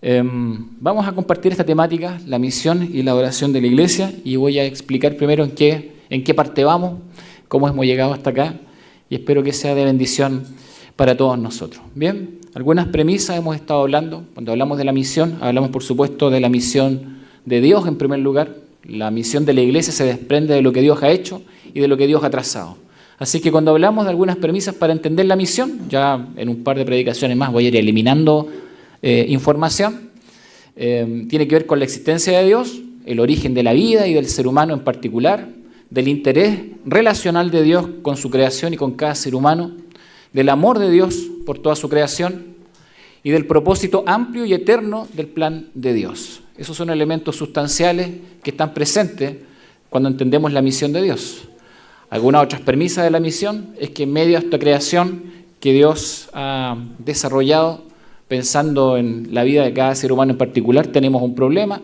Vamos a compartir esta temática, la misión y la oración de la iglesia, y voy a explicar primero en qué parte vamos, cómo hemos llegado hasta acá, y espero que sea de bendición para todos nosotros. Bien, algunas premisas hemos estado hablando. Cuando hablamos de la misión, hablamos por supuesto de la misión de Dios en primer lugar. La misión de la iglesia se desprende de lo que Dios ha hecho y de lo que Dios ha trazado. Así que cuando hablamos de algunas premisas para entender la misión, ya en un par de predicaciones más voy a ir eliminando información, tiene que ver con la existencia de Dios, el origen de la vida y del ser humano en particular, del interés relacional de Dios con su creación y con cada ser humano, del amor de Dios por toda su creación y del propósito amplio y eterno del plan de Dios. Esos son elementos sustanciales que están presentes cuando entendemos la misión de Dios. Algunas otras premisas de la misión es que en medio de esta creación que Dios ha desarrollado, pensando en la vida de cada ser humano en particular, tenemos un problema.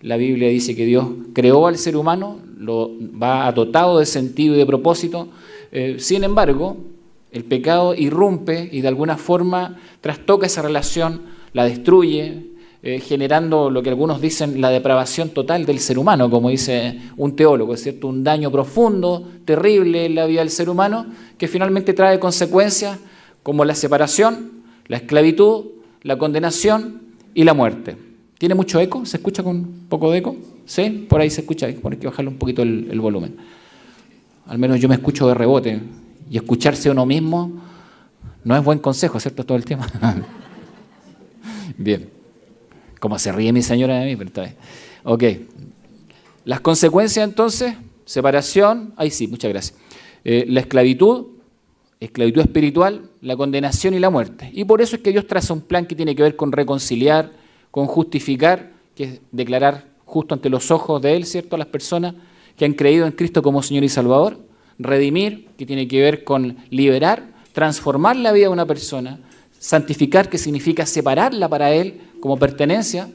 La Biblia dice que Dios creó al ser humano, lo va dotado de sentido y de propósito. Sin embargo, el pecado irrumpe y de alguna forma trastoca esa relación, la destruye, generando lo que algunos dicen la depravación total del ser humano, como dice un teólogo, es cierto, un daño profundo, terrible en la vida del ser humano, que finalmente trae consecuencias como la separación, la esclavitud, la condenación y la muerte. ¿Tiene mucho eco? ¿Se escucha con un poco de eco? ¿Sí? Por ahí se escucha, hay que bajarle un poquito el volumen. Al menos yo me escucho de rebote. Y escucharse a uno mismo no es buen consejo, ¿cierto? Todo el tema. Bien. Como se ríe mi señora de mí, pero está bien. Ok. Las consecuencias entonces, separación, ahí sí, muchas gracias. La esclavitud espiritual, la condenación y la muerte. Y por eso es que Dios traza un plan que tiene que ver con reconciliar, con justificar, que es declarar justo ante los ojos de Él, ¿cierto?, a las personas que han creído en Cristo como Señor y Salvador. Redimir, que tiene que ver con liberar, transformar la vida de una persona. Santificar, que significa separarla para Él como pertenencia.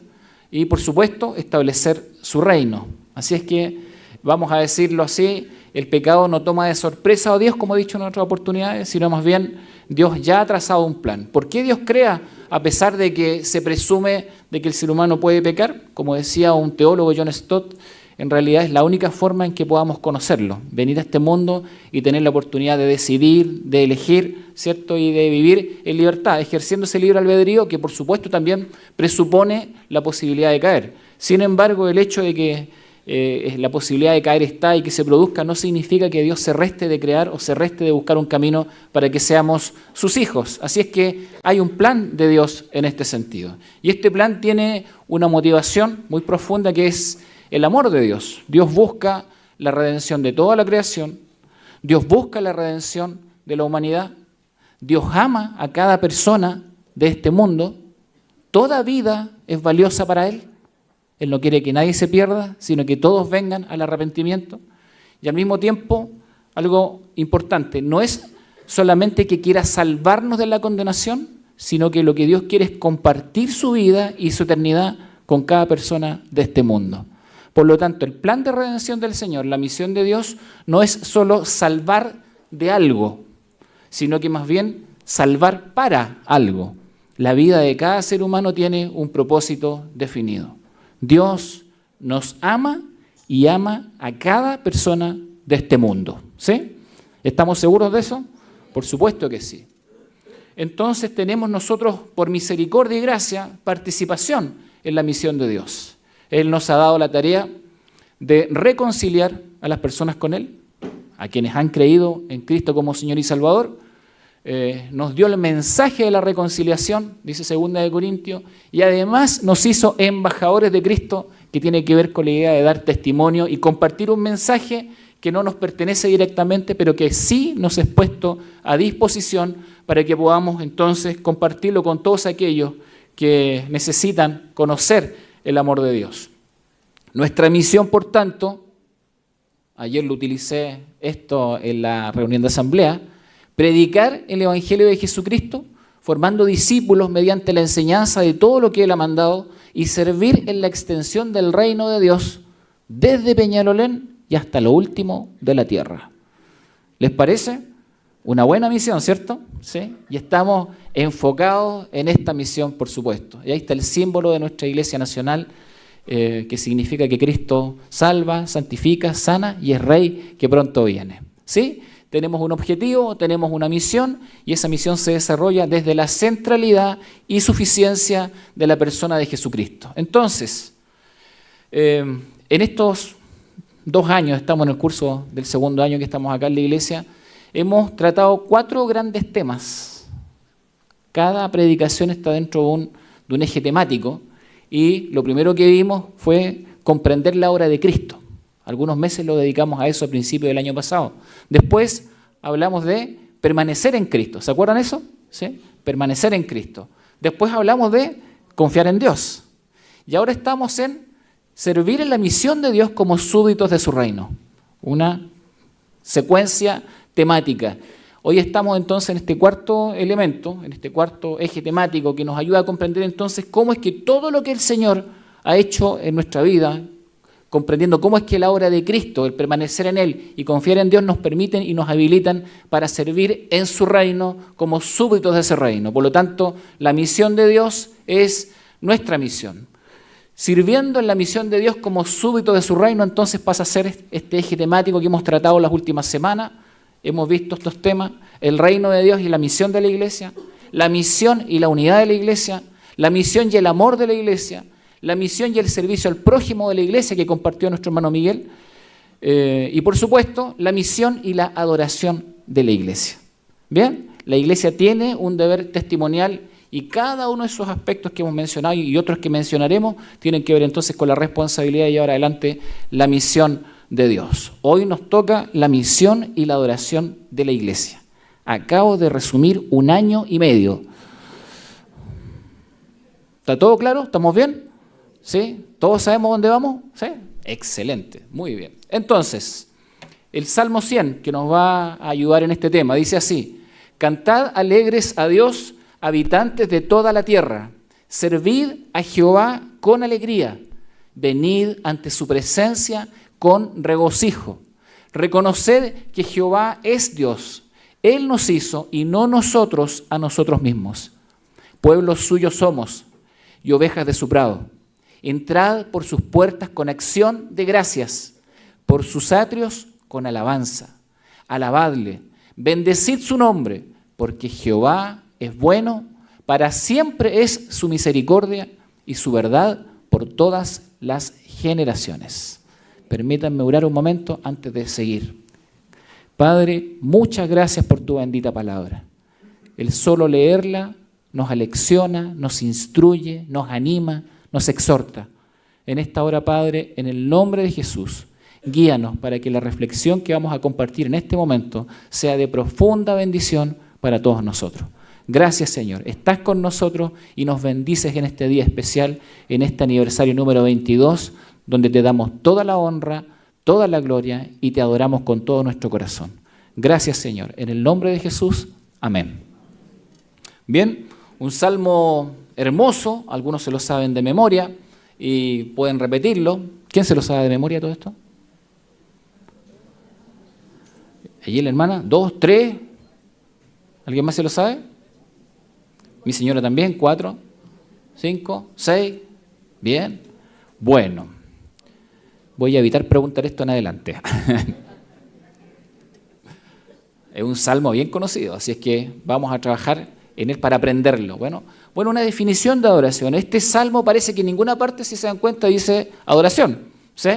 Y por supuesto, establecer su reino. Así es que, vamos a decirlo así, el pecado no toma de sorpresa a Dios, como he dicho en otras oportunidades, sino más bien Dios ya ha trazado un plan. ¿Por qué Dios crea a pesar de que se presume de que el ser humano puede pecar? Como decía un teólogo, John Stott, en realidad es la única forma en que podamos conocerlo, venir a este mundo y tener la oportunidad de decidir, de elegir, ¿cierto?, y de vivir en libertad, ejerciendo ese libre albedrío que por supuesto también presupone la posibilidad de caer. Sin embargo, el hecho de que la posibilidad de caer está y que se produzca no significa que Dios se reste de crear o se reste de buscar un camino para que seamos sus hijos. Así es que hay un plan de Dios en este sentido. Y este plan tiene una motivación muy profunda que es el amor de Dios. Dios busca la redención de toda la creación. Dios busca la redención de la humanidad. Dios ama a cada persona de este mundo. Toda vida es valiosa para Él. Él no quiere que nadie se pierda, sino que todos vengan al arrepentimiento. Y al mismo tiempo, algo importante, no es solamente que quiera salvarnos de la condenación, sino que lo que Dios quiere es compartir su vida y su eternidad con cada persona de este mundo. Por lo tanto, el plan de redención del Señor, la misión de Dios, no es solo salvar de algo, sino que más bien salvar para algo. La vida de cada ser humano tiene un propósito definido. Dios nos ama y ama a cada persona de este mundo. ¿Sí? ¿Estamos seguros de eso? Por supuesto que sí. Entonces tenemos nosotros, por misericordia y gracia, participación en la misión de Dios. Él nos ha dado la tarea de reconciliar a las personas con Él, a quienes han creído en Cristo como Señor y Salvador. Nos dio el mensaje de la reconciliación, dice 2 Corintios, y además nos hizo embajadores de Cristo, que tiene que ver con la idea de dar testimonio y compartir un mensaje que no nos pertenece directamente, pero que sí nos es puesto a disposición para que podamos entonces compartirlo con todos aquellos que necesitan conocer el amor de Dios. Nuestra misión, por tanto, ayer lo utilicé esto en la reunión de asamblea, predicar el Evangelio de Jesucristo, formando discípulos mediante la enseñanza de todo lo que Él ha mandado y servir en la extensión del reino de Dios desde Peñalolén y hasta lo último de la tierra. ¿Les parece? Una buena misión, ¿cierto? ¿sí? Y estamos enfocados en esta misión, por supuesto. Y ahí está el símbolo de nuestra Iglesia Nacional, que significa que Cristo salva, santifica, sana y es Rey que pronto viene. ¿Sí? Tenemos un objetivo, tenemos una misión y esa misión se desarrolla desde la centralidad y suficiencia de la persona de Jesucristo. Entonces, en estos 2 años, estamos en el curso del 2.º año que estamos acá en la iglesia, hemos tratado 4 grandes temas. Cada predicación está dentro de un eje temático y lo primero que vimos fue comprender la obra de Cristo. Algunos meses lo dedicamos a eso a principios del año pasado. Después hablamos de permanecer en Cristo. ¿Se acuerdan eso? ¿Sí? Permanecer en Cristo. Después hablamos de confiar en Dios. Y ahora estamos en servir en la misión de Dios como súbditos de su reino. Una secuencia temática. Hoy estamos entonces en este 4.º elemento, en este 4.º eje temático que nos ayuda a comprender entonces cómo es que todo lo que el Señor ha hecho en nuestra vida, comprendiendo cómo es que la obra de Cristo, el permanecer en Él y confiar en Dios nos permiten y nos habilitan para servir en su reino como súbditos de ese reino. Por lo tanto, la misión de Dios es nuestra misión. Sirviendo en la misión de Dios como súbditos de su reino, entonces pasa a ser este eje temático que hemos tratado las últimas semanas. Hemos visto estos temas, el reino de Dios y la misión de la iglesia, la misión y la unidad de la iglesia, la misión y el amor de la iglesia, la misión y el servicio al prójimo de la iglesia que compartió nuestro hermano Miguel, y por supuesto, la misión y la adoración de la iglesia. Bien, la iglesia tiene un deber testimonial y cada uno de esos aspectos que hemos mencionado y otros que mencionaremos tienen que ver entonces con la responsabilidad de llevar adelante la misión de Dios. Hoy nos toca la misión y la adoración de la iglesia. Acabo de resumir 1 año y medio. ¿Está todo claro? ¿Estamos bien? ¿Sí? ¿Todos sabemos dónde vamos? ¿Sí? Excelente, muy bien. Entonces, el Salmo 100, que nos va a ayudar en este tema, dice así: cantad alegres a Dios, habitantes de toda la tierra, servid a Jehová con alegría, venid ante su presencia con regocijo. Reconoced que Jehová es Dios, Él nos hizo y no nosotros a nosotros mismos. Pueblos suyos somos y ovejas de su prado. Entrad por sus puertas con acción de gracias, por sus atrios con alabanza. Alabadle, bendecid su nombre, porque Jehová es bueno, para siempre es su misericordia y su verdad por todas las generaciones. Permítanme orar un momento antes de seguir. Padre, muchas gracias por tu bendita palabra. El solo leerla nos alecciona, nos instruye, nos anima, nos exhorta. En esta hora, Padre, en el nombre de Jesús, guíanos para que la reflexión que vamos a compartir en este momento sea de profunda bendición para todos nosotros. Gracias, Señor. Estás con nosotros y nos bendices en este día especial, en este aniversario número 22, donde te damos toda la honra, toda la gloria y te adoramos con todo nuestro corazón. Gracias, Señor. En el nombre de Jesús, amén. Bien, un salmo hermoso, algunos se lo saben de memoria y pueden repetirlo. ¿Quién se lo sabe de memoria todo esto? Allí la hermana, 2, 3. ¿Alguien más se lo sabe? Mi señora también, 4, 5, 6. Bien. Bueno. Voy a evitar preguntar esto en adelante. Es un salmo bien conocido, así es que vamos a trabajar en él para aprenderlo. Bueno, una definición de adoración. Este salmo parece que en ninguna parte, si se dan cuenta, dice adoración, ¿sí?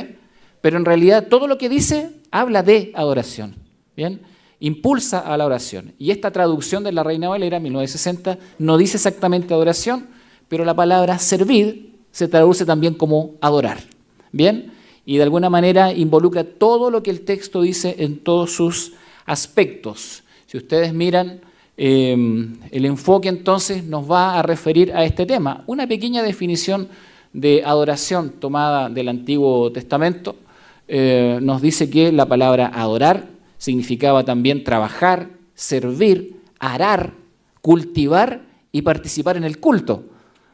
Pero en realidad todo lo que dice habla de adoración, ¿bien? Impulsa a la oración. Y esta traducción de la Reina Valera, 1960, no dice exactamente adoración, pero la palabra servir se traduce también como adorar, ¿bien? Y de alguna manera involucra todo lo que el texto dice en todos sus aspectos. Si ustedes miran, el enfoque entonces nos va a referir a este tema. Una pequeña definición de adoración tomada del Antiguo Testamento nos dice que la palabra adorar significaba también trabajar, servir, arar, cultivar y participar en el culto.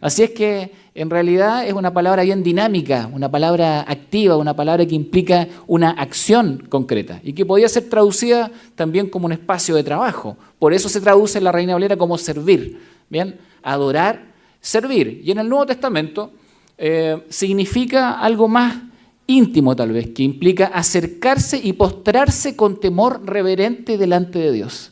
Así es que en realidad es una palabra bien dinámica, una palabra activa, una palabra que implica una acción concreta y que podía ser traducida también como un espacio de trabajo. Por eso se traduce en la Reina Valera como servir. Bien, adorar, servir. Y en el Nuevo Testamento significa algo más íntimo tal vez, que implica acercarse y postrarse con temor reverente delante de Dios.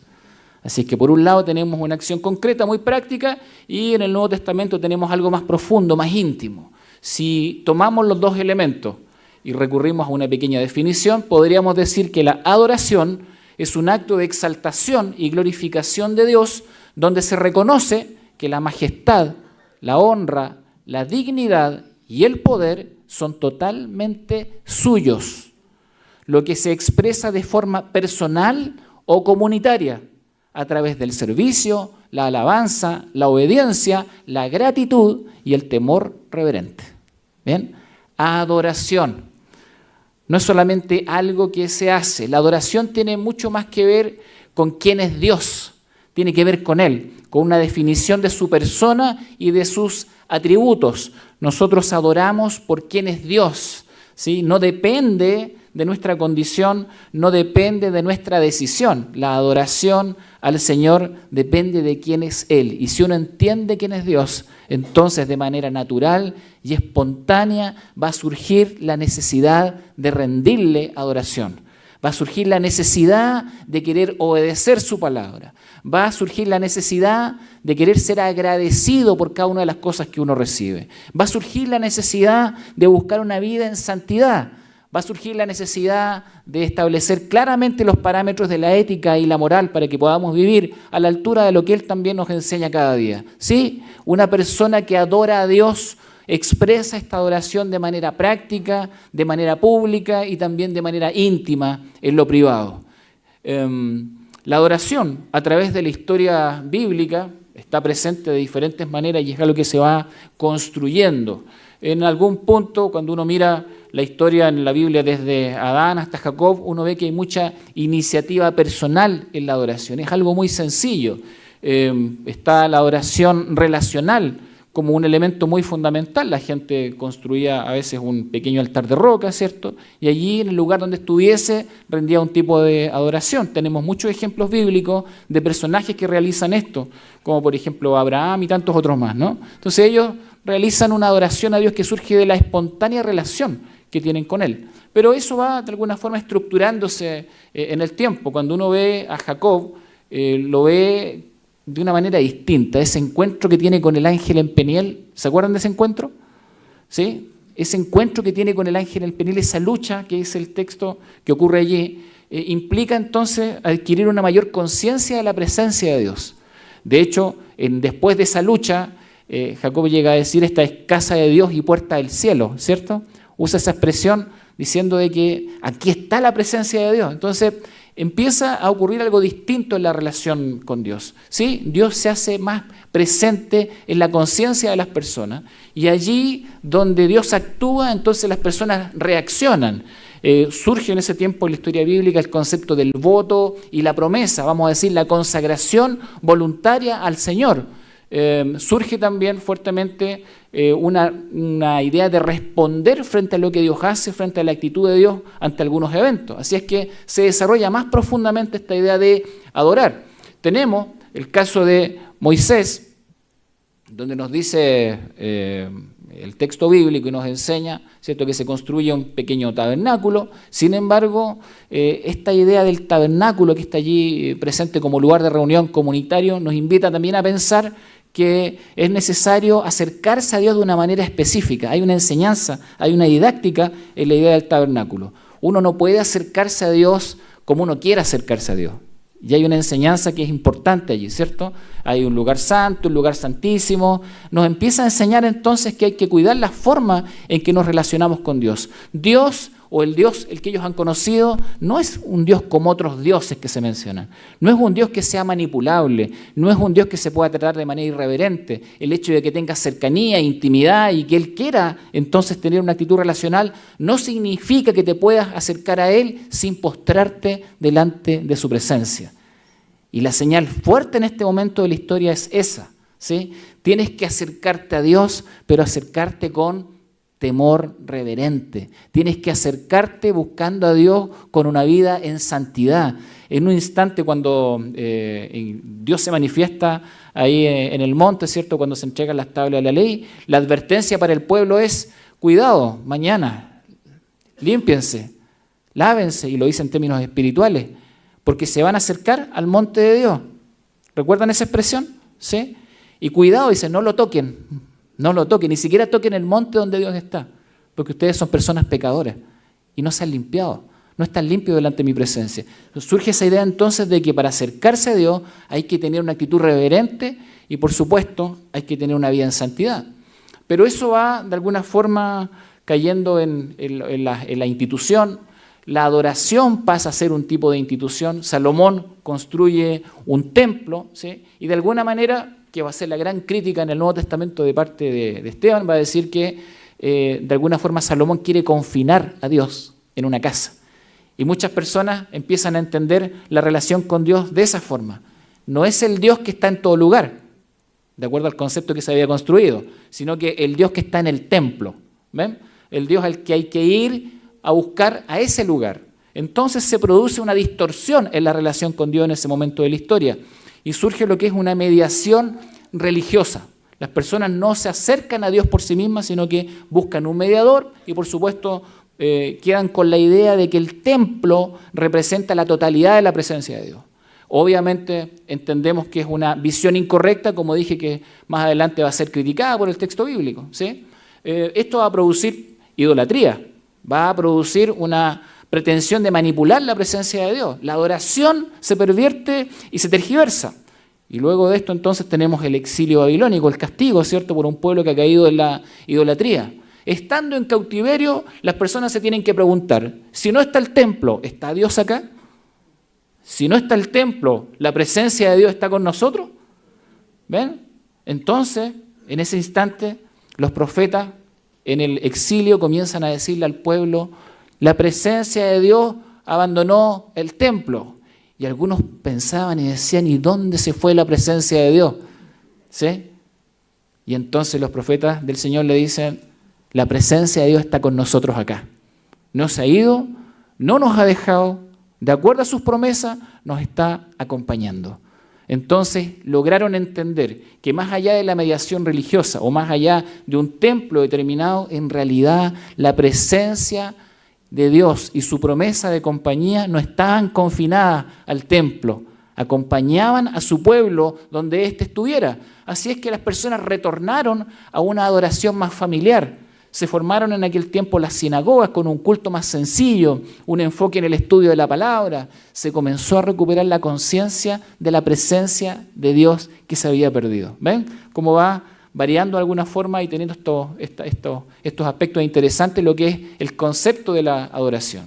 Así que por un lado tenemos una acción concreta, muy práctica, y en el Nuevo Testamento tenemos algo más profundo, más íntimo. Si tomamos los dos elementos y recurrimos a una pequeña definición, podríamos decir que la adoración es un acto de exaltación y glorificación de Dios, donde se reconoce que la majestad, la honra, la dignidad y el poder son totalmente suyos, lo que se expresa de forma personal o comunitaria, a través del servicio, la alabanza, la obediencia, la gratitud y el temor reverente. ¿Bien? Adoración. No es solamente algo que se hace. La adoración tiene mucho más que ver con quién es Dios. Tiene que ver con Él, con una definición de su persona y de sus atributos. Nosotros adoramos por quién es Dios, ¿sí? No depende de nuestra condición, no depende de nuestra decisión. La adoración al Señor depende de quién es Él. Y si uno entiende quién es Dios, entonces de manera natural y espontánea va a surgir la necesidad de rendirle adoración. Va a surgir la necesidad de querer obedecer su palabra. Va a surgir la necesidad de querer ser agradecido por cada una de las cosas que uno recibe. Va a surgir la necesidad de buscar una vida en santidad. Va a surgir la necesidad de establecer claramente los parámetros de la ética y la moral para que podamos vivir a la altura de lo que Él también nos enseña cada día. ¿Sí? Una persona que adora a Dios expresa esta adoración de manera práctica, de manera pública y también de manera íntima en lo privado. La adoración a través de la historia bíblica está presente de diferentes maneras y es algo que se va construyendo. En algún punto, cuando uno mira la historia en la Biblia desde Adán hasta Jacob, uno ve que hay mucha iniciativa personal en la adoración. Es algo muy sencillo. Está la adoración relacional como un elemento muy fundamental. La gente construía a veces un pequeño altar de roca, ¿cierto? Y allí, en el lugar donde estuviese, rendía un tipo de adoración. Tenemos muchos ejemplos bíblicos de personajes que realizan esto, como por ejemplo Abraham y tantos otros más, ¿no? Entonces ellos realizan una adoración a Dios que surge de la espontánea relación que tienen con Él. Pero eso va de alguna forma estructurándose en el tiempo. Cuando uno ve a Jacob, lo ve de una manera distinta. Ese encuentro que tiene con el ángel en Peniel, ¿se acuerdan de ese encuentro? ¿Sí? Ese encuentro que tiene con el ángel en Peniel, esa lucha que es el texto que ocurre allí, implica entonces adquirir una mayor conciencia de la presencia de Dios. De hecho, después de esa lucha, Jacob llega a decir, esta es casa de Dios y puerta del cielo, ¿cierto? Usa esa expresión diciendo de que aquí está la presencia de Dios. Entonces empieza a ocurrir algo distinto en la relación con Dios, ¿sí? Dios se hace más presente en la conciencia de las personas y allí donde Dios actúa, entonces las personas reaccionan. Surge en ese tiempo en la historia bíblica el concepto del voto y la promesa, vamos a decir la consagración voluntaria al Señor. Surge también fuertemente una idea de responder frente a lo que Dios hace, frente a la actitud de Dios ante algunos eventos. Así es que se desarrolla más profundamente esta idea de adorar. Tenemos el caso de Moisés, donde nos dice el texto bíblico y nos enseña, ¿cierto?, que se construye un pequeño tabernáculo. Sin embargo, esta idea del tabernáculo que está allí presente como lugar de reunión comunitario nos invita también a pensar que es necesario acercarse a Dios de una manera específica. Hay una enseñanza, hay una didáctica en la idea del tabernáculo. Uno no puede acercarse a Dios como uno quiera acercarse a Dios. Y hay una enseñanza que es importante allí, ¿cierto? Hay un lugar santo, un lugar santísimo. Nos empieza a enseñar entonces que hay que cuidar la forma en que nos relacionamos con Dios. Dios, o el Dios el que ellos han conocido, no es un Dios como otros dioses que se mencionan. No es un Dios que sea manipulable, no es un Dios que se pueda tratar de manera irreverente. El hecho de que tenga cercanía, intimidad y que Él quiera entonces tener una actitud relacional no significa que te puedas acercar a Él sin postrarte delante de su presencia. Y la señal fuerte en este momento de la historia es esa, ¿sí? Tienes que acercarte a Dios, pero acercarte con temor reverente. Tienes que acercarte buscando a Dios con una vida en santidad. En un instante cuando Dios se manifiesta ahí en el monte, ¿cierto? Cuando se entregan las tablas de la ley, la advertencia para el pueblo es: cuidado, mañana, límpiense, lávense, y lo dice en términos espirituales, porque se van a acercar al monte de Dios. ¿Recuerdan esa expresión? ¿Sí? Y cuidado, dice, no lo toquen, ni siquiera toquen el monte donde Dios está, porque ustedes son personas pecadoras y no se han limpiado, no están limpios delante de mi presencia. Surge esa idea entonces de que para acercarse a Dios hay que tener una actitud reverente y, por supuesto, hay que tener una vida en santidad. Pero eso va de alguna forma cayendo en la institución. La adoración pasa a ser un tipo de institución. Salomón construye un templo, ¿sí? Y de alguna manera, que va a ser la gran crítica en el Nuevo Testamento de parte de Esteban, va a decir que de alguna forma Salomón quiere confinar a Dios en una casa. Y muchas personas empiezan a entender la relación con Dios de esa forma. No es el Dios que está en todo lugar, de acuerdo al concepto que se había construido, sino que el Dios que está en el templo. ¿Ven? El Dios al que hay que ir a buscar a ese lugar. Entonces se produce una distorsión en la relación con Dios en ese momento de la historia y surge lo que es una mediación religiosa. Las personas no se acercan a Dios por sí mismas, sino que buscan un mediador y, por supuesto, quedan con la idea de que el templo representa la totalidad de la presencia de Dios. Obviamente entendemos que es una visión incorrecta, como dije, que más adelante va a ser criticada por el texto bíblico, ¿sí? Esto va a producir idolatría, va a producir una pretensión de manipular la presencia de Dios. La adoración se pervierte y se tergiversa. Y luego de esto entonces tenemos el exilio babilónico, el castigo, ¿cierto?, por un pueblo que ha caído en la idolatría. Estando en cautiverio, las personas se tienen que preguntar: si no está el templo, ¿está Dios acá? Si no está el templo, ¿la presencia de Dios está con nosotros? ¿Ven? Entonces, en ese instante, los profetas en el exilio comienzan a decirle al pueblo: la presencia de Dios abandonó el templo. Y algunos pensaban y decían: ¿y dónde se fue la presencia de Dios? ¿Sí? Y entonces los profetas del Señor le dicen: la presencia de Dios está con nosotros acá. No se ha ido, no nos ha dejado, de acuerdo a sus promesas, nos está acompañando. Entonces lograron entender que más allá de la mediación religiosa o más allá de un templo determinado, en realidad la presencia de Dios y su promesa de compañía no estaban confinadas al templo, acompañaban a su pueblo donde éste estuviera. Así es que las personas retornaron a una adoración más familiar. Se formaron en aquel tiempo las sinagogas con un culto más sencillo, un enfoque en el estudio de la palabra. Se comenzó a recuperar la conciencia de la presencia de Dios que se había perdido. ¿Ven cómo va variando de alguna forma y teniendo estos aspectos interesantes lo que es el concepto de la adoración?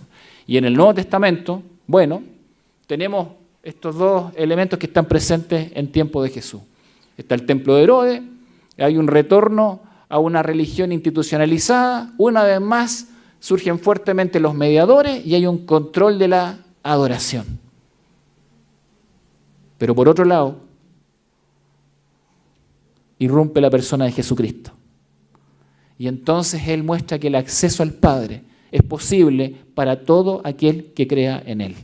Y en el Nuevo Testamento, bueno, tenemos estos dos elementos que están presentes en tiempo de Jesús. Está el templo de Herodes, hay un retorno a una religión institucionalizada, una vez más surgen fuertemente los mediadores y hay un control de la adoración. Pero por otro lado, irrumpe la persona de Jesucristo. Y entonces Él muestra que el acceso al Padre es posible para todo aquel que crea en Él.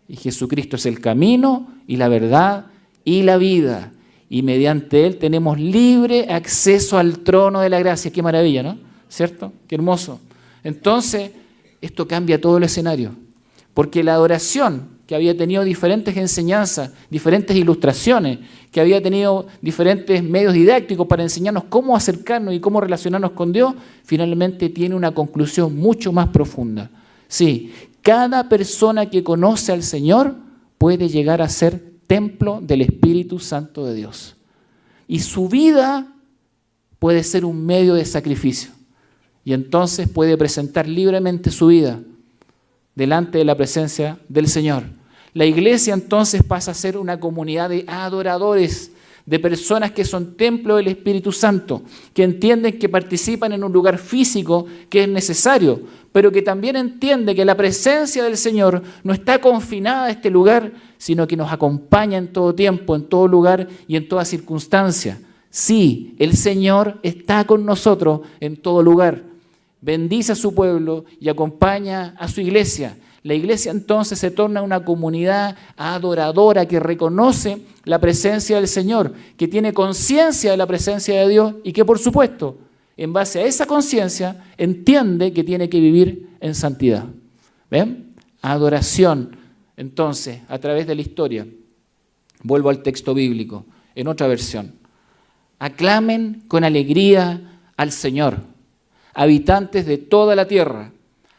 Y Jesucristo es el camino y la verdad y la vida. Y mediante Él tenemos libre acceso al trono de la gracia. Qué maravilla, ¿no? ¿Cierto? Qué hermoso. Entonces, esto cambia todo el escenario. Porque la adoración, que había tenido diferentes enseñanzas, diferentes ilustraciones, que había tenido diferentes medios didácticos para enseñarnos cómo acercarnos y cómo relacionarnos con Dios, finalmente tiene una conclusión mucho más profunda. Sí, cada persona que conoce al Señor puede llegar a ser templo del Espíritu Santo de Dios. Y su vida puede ser un medio de sacrificio. Y entonces puede presentar libremente su vida delante de la presencia del Señor. La iglesia entonces pasa a ser una comunidad de adoradores, de personas que son templo del Espíritu Santo, que entienden que participan en un lugar físico que es necesario, pero que también entiende que la presencia del Señor no está confinada a este lugar, sino que nos acompaña en todo tiempo, en todo lugar y en toda circunstancia. Sí, el Señor está con nosotros en todo lugar. Bendice a su pueblo y acompaña a su iglesia. La iglesia entonces se torna una comunidad adoradora que reconoce la presencia del Señor, que tiene conciencia de la presencia de Dios y que, por supuesto, en base a esa conciencia, entiende que tiene que vivir en santidad. ¿Ven? Adoración, entonces, a través de la historia. Vuelvo al texto bíblico, en otra versión. Aclamen con alegría al Señor, habitantes de toda la tierra.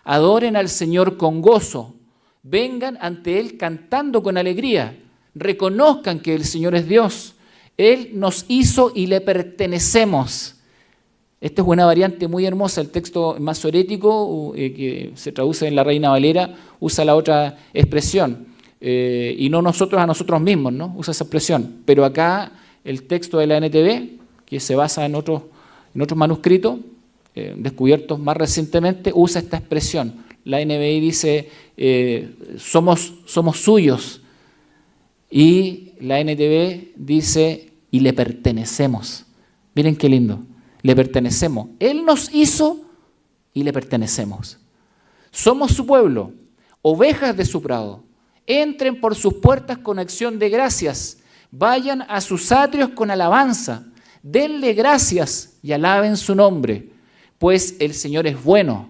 Adoren al Señor con gozo. Vengan ante Él cantando con alegría. Reconozcan que el Señor es Dios. Él nos hizo y le pertenecemos. Esta es una variante muy hermosa. El texto masorético, que se traduce en la Reina Valera, usa la otra expresión. Y no nosotros a nosotros mismos, ¿no? Usa esa expresión. Pero acá el texto de la NTV, que se basa en otros manuscritos, descubiertos más recientemente, usa esta expresión. La NBI dice, somos suyos. Y la NTV dice, y le pertenecemos. Miren qué lindo. Le pertenecemos. Él nos hizo y le pertenecemos. Somos su pueblo, ovejas de su prado. Entren por sus puertas con acción de gracias. Vayan a sus atrios con alabanza. Denle gracias y alaben su nombre. Pues el Señor es bueno,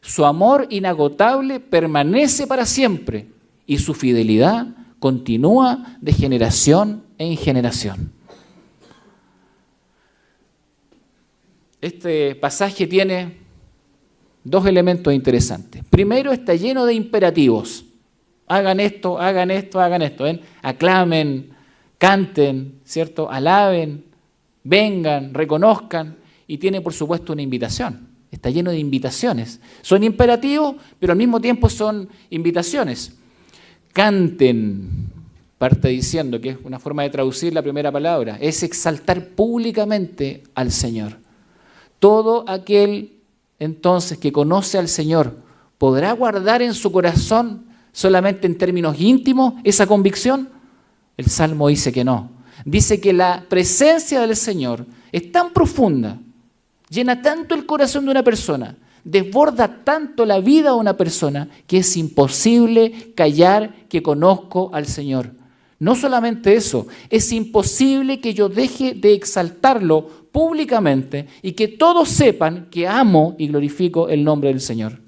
su amor inagotable permanece para siempre y su fidelidad continúa de generación en generación. Este pasaje tiene dos elementos interesantes. Primero, está lleno de imperativos. Hagan esto, hagan esto, hagan esto. ¿Ven? Aclamen, canten, ¿cierto? Alaben, vengan, reconozcan. Y tiene, por supuesto, una invitación. Está lleno de invitaciones. Son imperativos, pero al mismo tiempo son invitaciones. Canten, parte diciendo, que es una forma de traducir la primera palabra, es exaltar públicamente al Señor. Todo aquel, entonces, que conoce al Señor, ¿podrá guardar en su corazón solamente en términos íntimos esa convicción? El Salmo dice que no. Dice que la presencia del Señor es tan profunda, llena tanto el corazón de una persona, desborda tanto la vida de una persona, que es imposible callar que conozco al Señor. No solamente eso, es imposible que yo deje de exaltarlo públicamente y que todos sepan que amo y glorifico el nombre del Señor.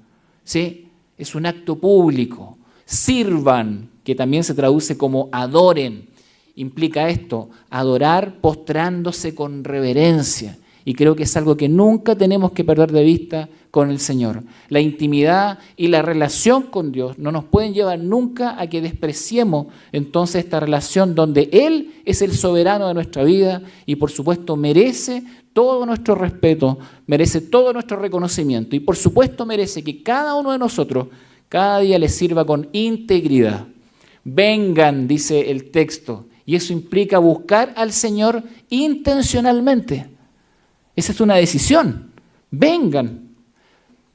¿Sí? Es un acto público. Sirvan, que también se traduce como adoren. Implica esto, adorar postrándose con reverencia. Y creo que es algo que nunca tenemos que perder de vista con el Señor. La intimidad y la relación con Dios no nos pueden llevar nunca a que despreciemos entonces esta relación donde Él es el soberano de nuestra vida y por supuesto merece todo nuestro respeto, merece todo nuestro reconocimiento y por supuesto merece que cada uno de nosotros cada día le sirva con integridad. Vengan, dice el texto, y eso implica buscar al Señor intencionalmente. Esa es una decisión. Vengan,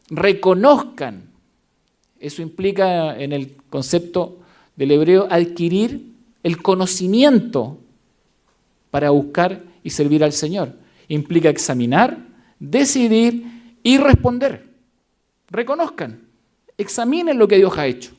reconozcan. Eso implica, en el concepto del hebreo, adquirir el conocimiento para buscar y servir al Señor. Implica examinar, decidir y responder. Reconozcan, examinen lo que Dios ha hecho.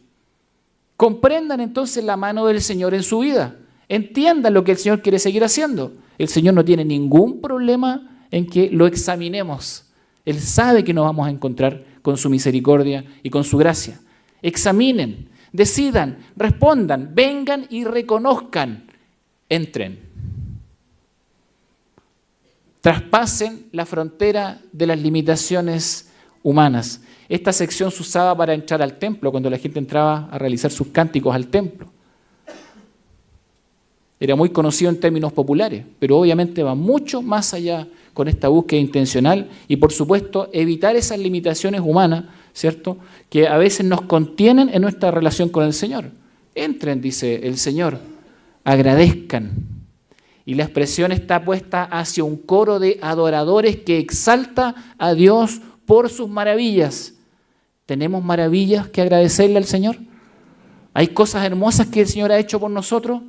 Comprendan entonces la mano del Señor en su vida. Entiendan lo que el Señor quiere seguir haciendo. El Señor no tiene ningún problema en que lo examinemos. Él sabe que nos vamos a encontrar con su misericordia y con su gracia. Examinen, decidan, respondan, vengan y reconozcan. Entren. Traspasen la frontera de las limitaciones humanas. Esta sección se usaba para entrar al templo, cuando la gente entraba a realizar sus cánticos al templo. Era muy conocido en términos populares, pero obviamente va mucho más allá con esta búsqueda intencional y, por supuesto, evitar esas limitaciones humanas, ¿cierto?, que a veces nos contienen en nuestra relación con el Señor. Entren, dice el Señor, agradezcan. Y la expresión está puesta hacia un coro de adoradores que exalta a Dios por sus maravillas. ¿Tenemos maravillas que agradecerle al Señor? ¿Hay cosas hermosas que el Señor ha hecho por nosotros?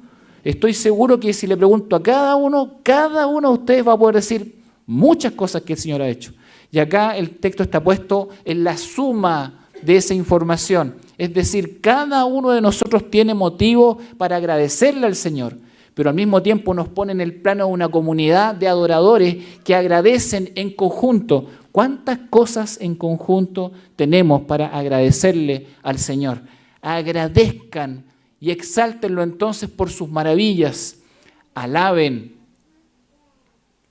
estoy seguro que si le pregunto a cada uno de ustedes va a poder decir muchas cosas que el Señor ha hecho. Y acá el texto está puesto en la suma de esa información. Es decir, cada uno de nosotros tiene motivo para agradecerle al Señor, pero al mismo tiempo nos pone en el plano de una comunidad de adoradores que agradecen en conjunto. ¿Cuántas cosas en conjunto tenemos para agradecerle al Señor? Agradezcan y exáltenlo entonces por sus maravillas. Alaben,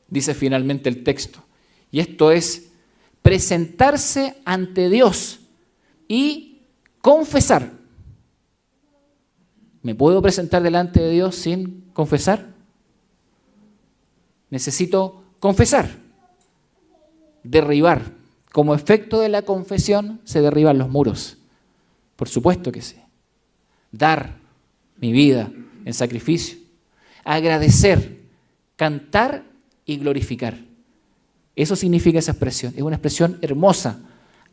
dice finalmente el texto. Y esto es presentarse ante Dios y confesar. ¿Me puedo presentar delante de Dios sin confesar? Necesito confesar, derribar. Como efecto de la confesión se derriban los muros. Por supuesto que sí. Dar mi vida en sacrificio. Agradecer, cantar y glorificar. Eso significa esa expresión. Es una expresión hermosa.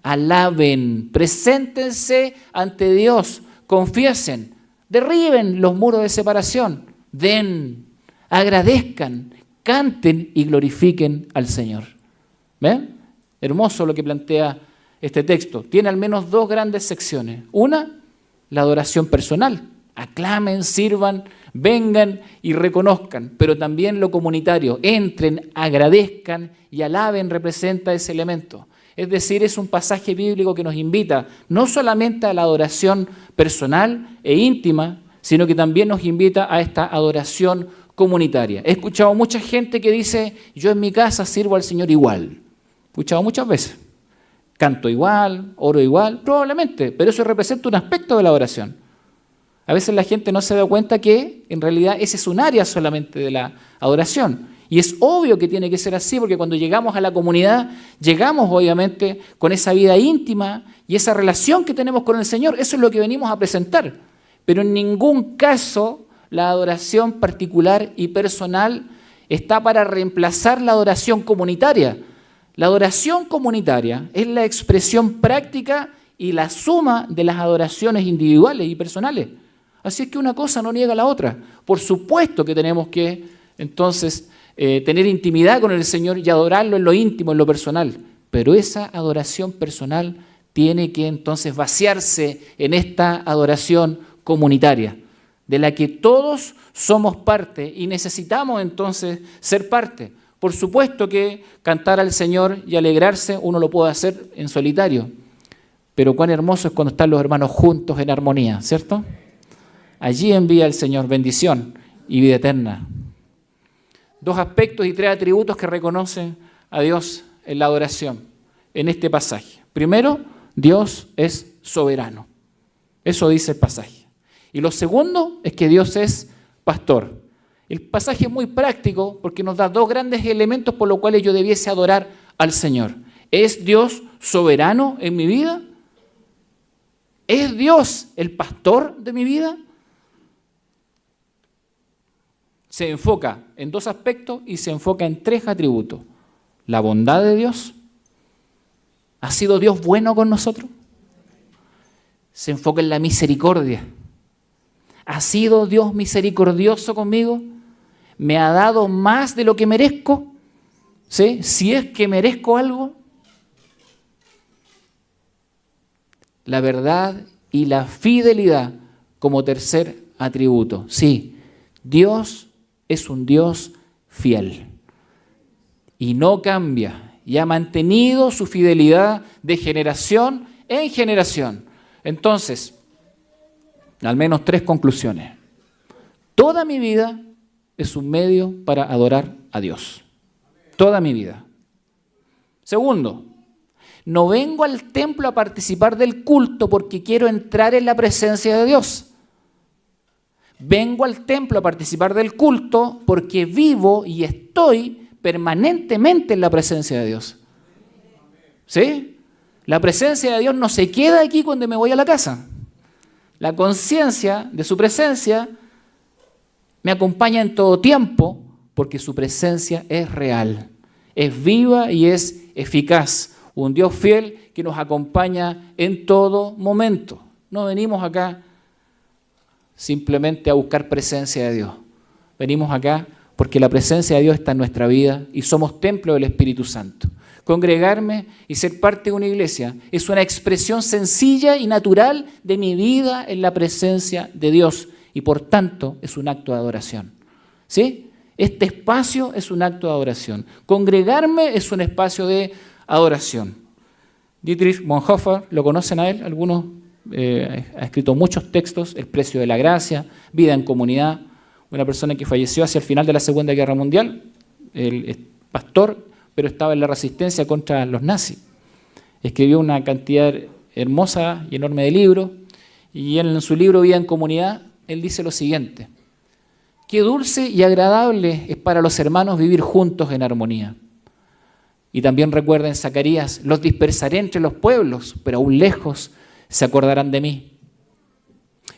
Alaben, preséntense ante Dios, confiesen, derriben los muros de separación, den, agradezcan, canten y glorifiquen al Señor. ¿Ven? Hermoso lo que plantea este texto. Tiene al menos dos grandes secciones. Una, la adoración personal. Aclamen, sirvan, vengan y reconozcan. Pero también lo comunitario. Entren, agradezcan y alaben representa ese elemento. Es decir, es un pasaje bíblico que nos invita no solamente a la adoración personal e íntima, sino que también nos invita a esta adoración comunitaria. He escuchado mucha gente que dice, yo en mi casa sirvo al Señor igual. He escuchado muchas veces. Canto igual, oro igual, probablemente, pero eso representa un aspecto de la adoración. A veces la gente no se da cuenta que en realidad ese es un área solamente de la adoración. Y es obvio que tiene que ser así, porque cuando llegamos a la comunidad, llegamos obviamente con esa vida íntima y esa relación que tenemos con el Señor. Eso es lo que venimos a presentar. Pero en ningún caso la adoración particular y personal está para reemplazar la adoración comunitaria. La adoración comunitaria es la expresión práctica y la suma de las adoraciones individuales y personales. Así es que una cosa no niega a la otra. Por supuesto que tenemos que, entonces, tener intimidad con el Señor y adorarlo en lo íntimo, en lo personal. Pero esa adoración personal tiene que entonces vaciarse en esta adoración comunitaria, de la que todos somos parte y necesitamos entonces ser parte. Por supuesto que cantar al Señor y alegrarse uno lo puede hacer en solitario, pero cuán hermoso es cuando están los hermanos juntos en armonía, ¿cierto? Allí envía el Señor bendición y vida eterna. Dos aspectos y tres atributos que reconocen a Dios en la adoración en este pasaje. Primero, Dios es soberano. Eso dice el pasaje. Y lo segundo es que Dios es pastor. El pasaje es muy práctico porque nos da dos grandes elementos por los cuales yo debiese adorar al Señor. ¿Es Dios soberano en mi vida? ¿Es Dios el pastor de mi vida? Se enfoca en dos aspectos y se enfoca en tres atributos. La bondad de Dios. ¿Ha sido Dios bueno con nosotros? Se enfoca en la misericordia. ¿Ha sido Dios misericordioso conmigo? ¿Me ha dado más de lo que merezco? ¿Sí? Si es que merezco algo. La verdad y la fidelidad como tercer atributo. Sí, Dios es un Dios fiel y no cambia y ha mantenido su fidelidad de generación en generación. Entonces, al menos tres conclusiones. Toda mi vida es un medio para adorar a Dios. Toda mi vida. Segundo, no vengo al templo a participar del culto porque quiero entrar en la presencia de Dios. Vengo al templo a participar del culto porque vivo y estoy permanentemente en la presencia de Dios. ¿Sí? La presencia de Dios no se queda aquí cuando me voy a la casa. La conciencia de su presencia me acompaña en todo tiempo porque su presencia es real, es viva y es eficaz. Un Dios fiel que nos acompaña en todo momento. No venimos acá simplemente a buscar presencia de Dios. Venimos acá porque la presencia de Dios está en nuestra vida y somos templo del Espíritu Santo. Congregarme y ser parte de una iglesia es una expresión sencilla y natural de mi vida en la presencia de Dios y por tanto es un acto de adoración. ¿Sí? Este espacio es un acto de adoración. Congregarme es un espacio de adoración. Dietrich Bonhoeffer, ¿lo conocen a él? Algunos, ha escrito muchos textos, El precio de la gracia, Vida en comunidad. Una persona que falleció hacia el final de la Segunda Guerra Mundial, él es pastor, pero estaba en la resistencia contra los nazis. Escribió una cantidad hermosa y enorme de libros, y en su libro Vida en comunidad, él dice lo siguiente: qué dulce y agradable es para los hermanos vivir juntos en armonía. Y también recuerda en Zacarías: los dispersaré entre los pueblos, pero aún lejos se acordarán de mí.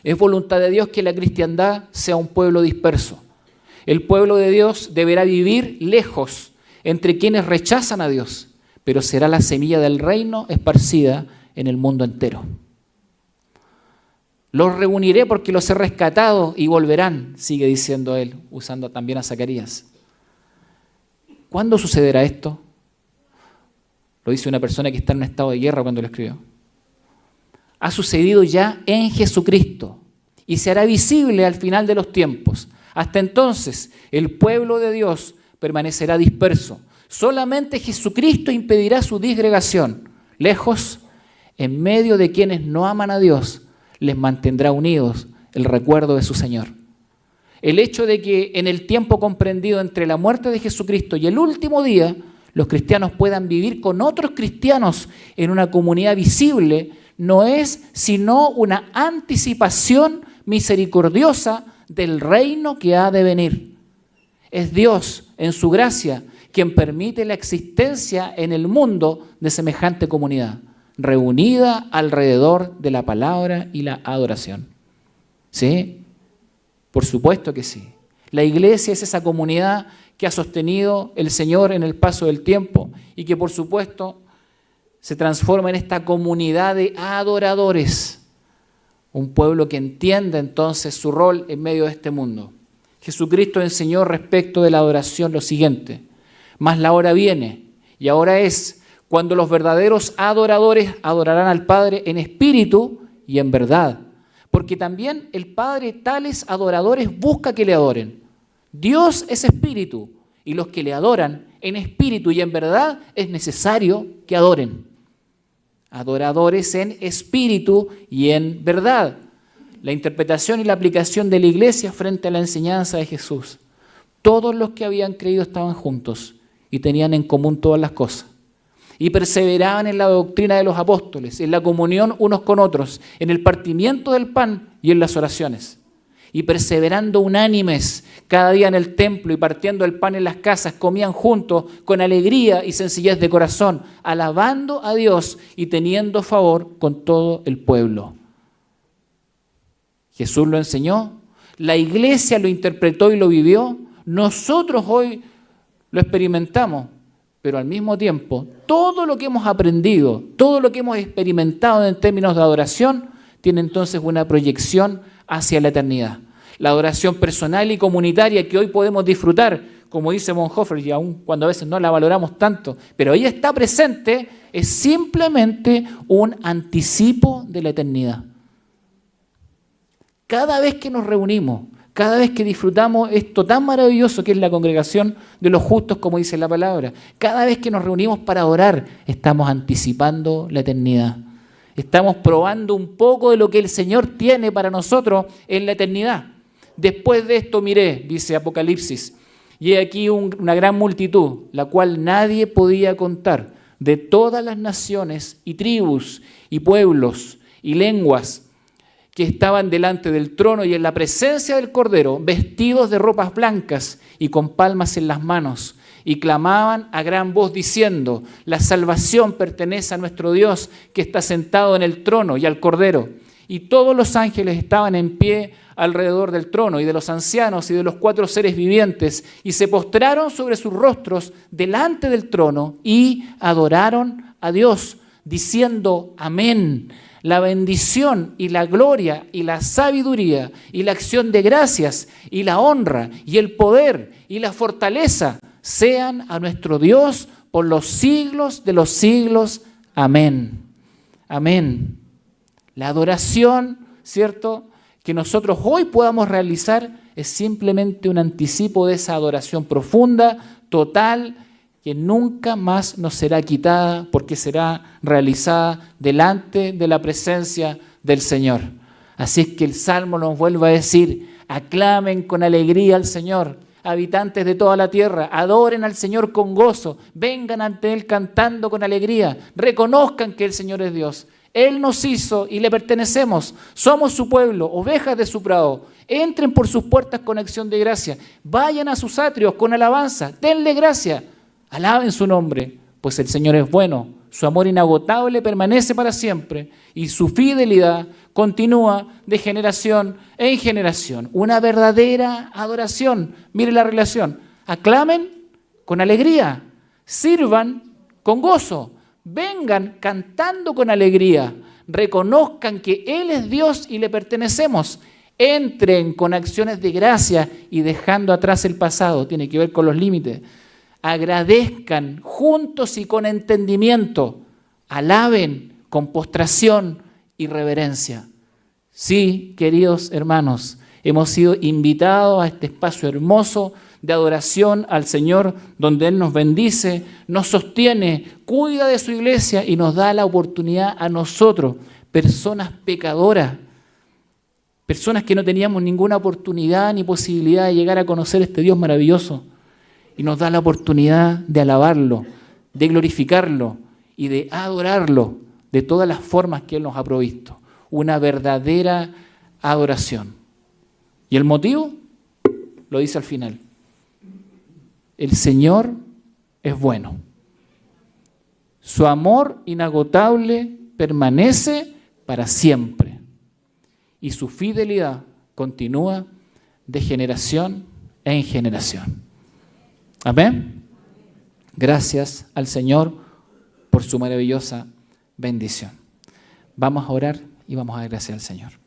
Es voluntad de Dios que la cristiandad sea un pueblo disperso. El pueblo de Dios deberá vivir lejos entre quienes rechazan a Dios, pero será la semilla del reino esparcida en el mundo entero. Los reuniré porque los he rescatado y volverán, sigue diciendo él, usando también a Zacarías. ¿Cuándo sucederá esto? Lo dice una persona que está en un estado de guerra cuando lo escribió. Ha sucedido ya en Jesucristo y se hará visible al final de los tiempos. Hasta entonces, el pueblo de Dios permanecerá disperso. Solamente Jesucristo impedirá su disgregación. Lejos, en medio de quienes no aman a Dios, les mantendrá unidos el recuerdo de su Señor. El hecho de que en el tiempo comprendido entre la muerte de Jesucristo y el último día, los cristianos puedan vivir con otros cristianos en una comunidad visible, no es sino una anticipación misericordiosa del reino que ha de venir. Es Dios, en su gracia, quien permite la existencia en el mundo de semejante comunidad, reunida alrededor de la palabra y la adoración. ¿Sí? Por supuesto que sí. La iglesia es esa comunidad que ha sostenido el Señor en el paso del tiempo y que por supuesto se transforma en esta comunidad de adoradores, un pueblo que entiende entonces su rol en medio de este mundo. Jesucristo enseñó respecto de la adoración lo siguiente: mas la hora viene, y ahora es, cuando los verdaderos adoradores adorarán al Padre en espíritu y en verdad, porque también el Padre tales adoradores busca que le adoren. Dios es espíritu, y los que le adoran en espíritu y en verdad es necesario que adoren. Adoradores en espíritu y en verdad. La interpretación y la aplicación de la iglesia frente a la enseñanza de Jesús. Todos los que habían creído estaban juntos y tenían en común todas las cosas. Y perseveraban en la doctrina de los apóstoles, en la comunión unos con otros, en el partimiento del pan y en las oraciones. Y perseverando unánimes cada día en el templo y partiendo el pan en las casas, comían juntos con alegría y sencillez de corazón, alabando a Dios y teniendo favor con todo el pueblo. Jesús lo enseñó, la iglesia lo interpretó y lo vivió, nosotros hoy lo experimentamos, pero al mismo tiempo todo lo que hemos aprendido, todo lo que hemos experimentado en términos de adoración, tiene entonces una proyección hacia la eternidad. La adoración personal y comunitaria que hoy podemos disfrutar, como dice Bonhoeffer, y aun cuando a veces no la valoramos tanto, pero ella está presente, es simplemente un anticipo de la eternidad. Cada vez que nos reunimos, cada vez que disfrutamos esto tan maravilloso que es la congregación de los justos, como dice la palabra, cada vez que nos reunimos para orar, estamos anticipando la eternidad. Estamos probando un poco de lo que el Señor tiene para nosotros en la eternidad. Después de esto miré, dice Apocalipsis, y he aquí una gran multitud, la cual nadie podía contar, de todas las naciones y tribus y pueblos y lenguas que estaban delante del trono y en la presencia del Cordero, vestidos de ropas blancas y con palmas en las manos, y clamaban a gran voz diciendo: la salvación pertenece a nuestro Dios que está sentado en el trono y al Cordero. Y todos los ángeles estaban en pie alrededor del trono y de los ancianos y de los 4 seres vivientes, y se postraron sobre sus rostros delante del trono y adoraron a Dios, diciendo amén. La bendición y la gloria y la sabiduría y la acción de gracias y la honra y el poder y la fortaleza sean a nuestro Dios por los siglos de los siglos. Amén. Amén. La adoración, ¿cierto?, que nosotros hoy podamos realizar es simplemente un anticipo de esa adoración profunda, total, que nunca más nos será quitada porque será realizada delante de la presencia del Señor. Así es que el Salmo nos vuelve a decir: aclamen con alegría al Señor, habitantes de toda la tierra, adoren al Señor con gozo, vengan ante Él cantando con alegría, reconozcan que el Señor es Dios. Él nos hizo y le pertenecemos, somos su pueblo, ovejas de su prado. Entren por sus puertas con acción de gracia, vayan a sus atrios con alabanza, denle gracia, alaben su nombre, pues el Señor es bueno, su amor inagotable permanece para siempre y su fidelidad continúa de generación en generación. Una verdadera adoración. Mire la relación. Aclamen con alegría, sirvan con gozo, vengan cantando con alegría, reconozcan que Él es Dios y le pertenecemos. Entren con acciones de gracia y dejando atrás el pasado, tiene que ver con los límites. Agradezcan juntos y con entendimiento, alaben con postración y reverencia. Sí, queridos hermanos, hemos sido invitados a este espacio hermoso de adoración al Señor, donde Él nos bendice, nos sostiene, cuida de su iglesia y nos da la oportunidad a nosotros, personas pecadoras, personas que no teníamos ninguna oportunidad ni posibilidad de llegar a conocer este Dios maravilloso. Y nos da la oportunidad de alabarlo, de glorificarlo y de adorarlo de todas las formas que Él nos ha provisto. Una verdadera adoración. ¿Y el motivo? Lo dice al final. El Señor es bueno. Su amor inagotable permanece para siempre. Y su fidelidad continúa de generación en generación. Amén. Gracias al Señor por su maravillosa bendición. Vamos a orar y vamos a agradecer al Señor.